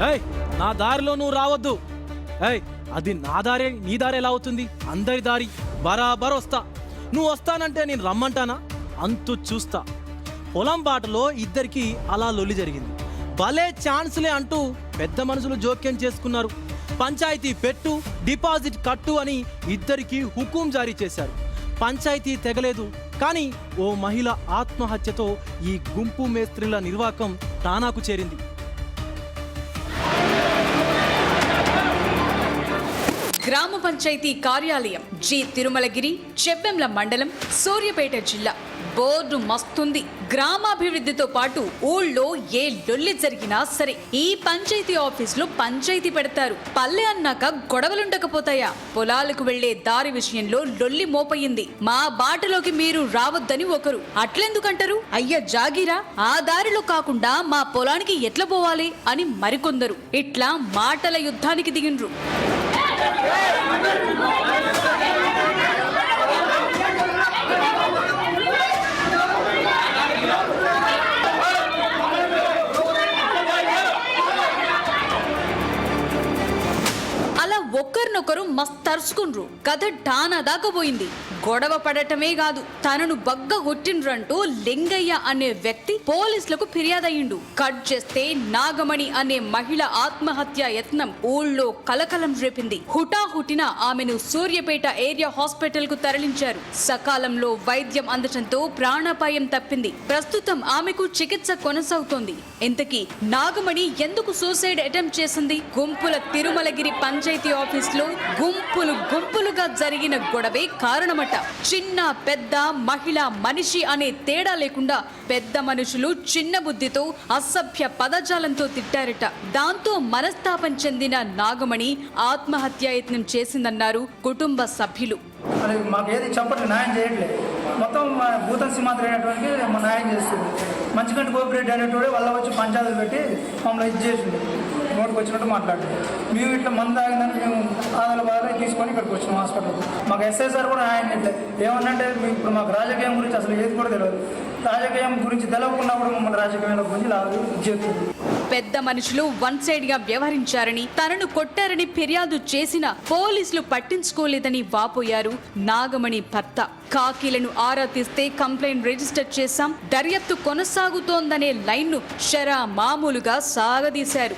ఏయ్ నా దారిలో నువ్వు రావద్దు. ఏయ్ అది నా దారే నీ దారి ఎలా అవుతుంది? అందరి దారి బరాబర్ వస్తా. నువ్వు వస్తానంటే నేను రమ్మంటానా? అంతు చూస్తా. పొలం బాటలో ఇద్దరికి అలా లొల్లి జరిగింది. భలే ఛాన్స్లే అంటూ పెద్ద మనుషులు జోక్యం చేసుకున్నారు. పంచాయతీ పెట్టు, డిపాజిట్ కట్టు అని ఇద్దరికి హుకుం జారీ చేశారు. పంచాయతీ తెగలేదు. కానీ ఓ మహిళ ఆత్మహత్యతో ఈ గుంపు మేస్త్రీల నిర్వాకం తానాకు చేరింది. గ్రామ పంచాయతీ కార్యాలయం జి తిరుమలగిరి, చెవ్వెంల మండలం, సూర్యాపేట జిల్లా. బోర్డు మస్తుంది. గ్రామాభివృద్ధితో పాటు ఊళ్ళో ఏ లొల్లి జరిగినా సరే ఈ పంచాయతీ ఆఫీసులో పంచాయతీ పెడతారు. పల్లె అన్నాక గొడవలుండకపోతాయా? పొలాలకు వెళ్లే దారి విషయంలో లొల్లి మోపయింది. మా బాటలోకి మీరు రావద్దని ఒకరు, అట్లెందుకంటారు? అయ్య జాగీరా, ఆ దారిలో కాకుండా మా పొలానికి ఎట్లా పోవాలి అని మరికొందరు. ఇట్లా మాటల యుద్ధానికి దిగిండ్రు. ఒక్కరినొకరు మస్తరుచుకుండ్రు. కథ టానా దాకపోయింది. గొడవ పడటమే కాదు, తనను బగ్గ కొట్టిండ్రంటూ లింగయ్య అనే వ్యక్తి పోలీసులకు ఫిర్యాదయ్యిండు. కట్ చేస్తే నాగమణి అనే మహిళ ఆత్మహత్య యత్నం ఊళ్ళో కలకలం రేపింది. హుటాహుటిన ఆమెను సూర్యాపేట ఏరియా హాస్పిటల్ కు తరలించారు. సకాలంలో వైద్యం అందటంతో ప్రాణాపాయం తప్పింది. ప్రస్తుతం ఆమెకు చికిత్స కొనసాగుతోంది. ఇంతకీ నాగమణి ఎందుకు సూసైడ్ అటెంప్ట్ చేసింది? గుంపుల తిరుమలగిరి పంచాయతీ ఆఫీస్ లో గుంపులుగా జరిగిన గొడవే కారణమట. చిన్న పెద్ద, మహిళ మనిషి అనే తేడా లేకుండా పెద్ద మనుషులు చిన్న బుద్ధితో అసభ్య పదజాలంతో తిట్టారట. దాంతో మనస్తాపం చెందిన నాగమణి ఆత్మహత్యాయత్నం చేసిందన్నారు కుటుంబ సభ్యులు. మాకేది చెప్పట్లేదు, న్యాయం చేయట్లేదు. మొత్తం భూతం సీమాంతరం అయినటువంటి న్యాయం చేస్తుంది. మంచిగంటి గోపిరెడ్డి అనేటువంటి వాళ్ళ వచ్చి పంచాయతీలు పెట్టి మమ్మల్ని ఇది చేసింది. నోటికి వచ్చినట్టు మాట్లాడుతుంది. మేము ఇట్లా మందు తాగిందని మేము ఆదాల బాధ తీసుకొని ఇక్కడికి వచ్చినాం హాస్పిటల్కి. మాకు ఎస్ఐసార్ కూడా న్యాయం చేయట్లేదు. ఏమన్నంటే ఇప్పుడు మాకు రాజకీయం గురించి అసలు ఏది కూడా తెలియదు. రాజకీయం గురించి తెలవకుండా కూడా మమ్మల్ని రాజకీయాల గురించి లాభం చేస్తుంది. పెద్ద మనుషులు వన్ సైడ్ గా వ్యవహరించారని, తనను కొట్టారని ఫిర్యాదు చేసిన పోలీసులు పట్టించుకోలేదని వాపోయారు నాగమణి భర్త. కాకీలను ఆరా తీస్తే కంప్లైంట్ రిజిస్టర్ చేశాం, దర్యాప్తు కొనసాగుతోందనే లైన్ను షరా మామూలుగా సాగదీశారు.